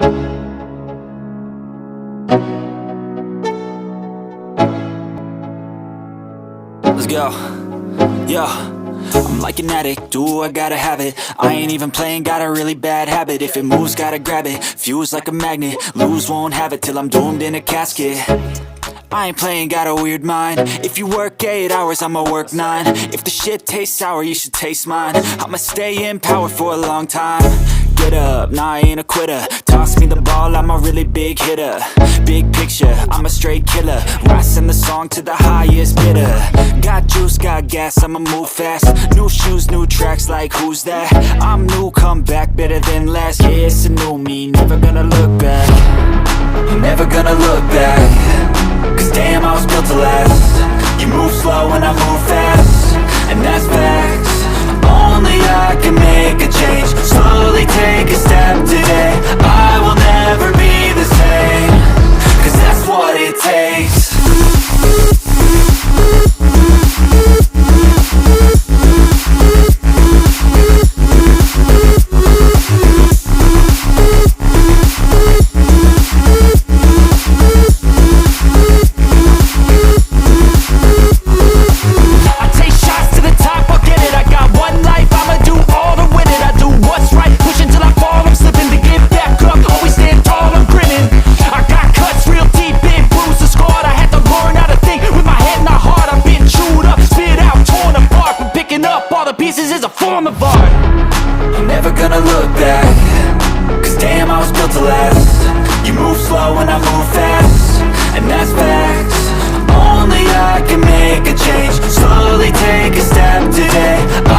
Let's go. Yo, I'm like an addict, ooh, I gotta have it. I ain't even playing, got a really bad habit. If it moves, gotta grab it, fuse like a magnet. Lose, won't have it till I'm doomed in a casket. I ain't playing, got a weird mind. If you work 8 hours, I'ma work 9. If the shit tastes sour, you should taste mine. I'ma stay in power for a long time. Get up, nah, I ain't a quitter. Toss me the ball, I'm a really big hitter. Big picture, I'm a straight killer. I send the song to the highest bidder. Got juice, got gas, I'ma move fast. New shoes, new tracks, like who's that? I'm new, come back, better than last. Yeah, it's a new me, never gonna look back. I'm never gonna look back. Cause damn, I was built to last. You move slow and I move fast, and that's facts. Only I can make a change. Slowly take a step today. I will never be the same. Cause that's what it takes. Pieces is a form of art. I'm never gonna look back. Cause damn, I was built to last. You move slow and I move fast, and that's facts. Only I can make a change. Slowly take a step today.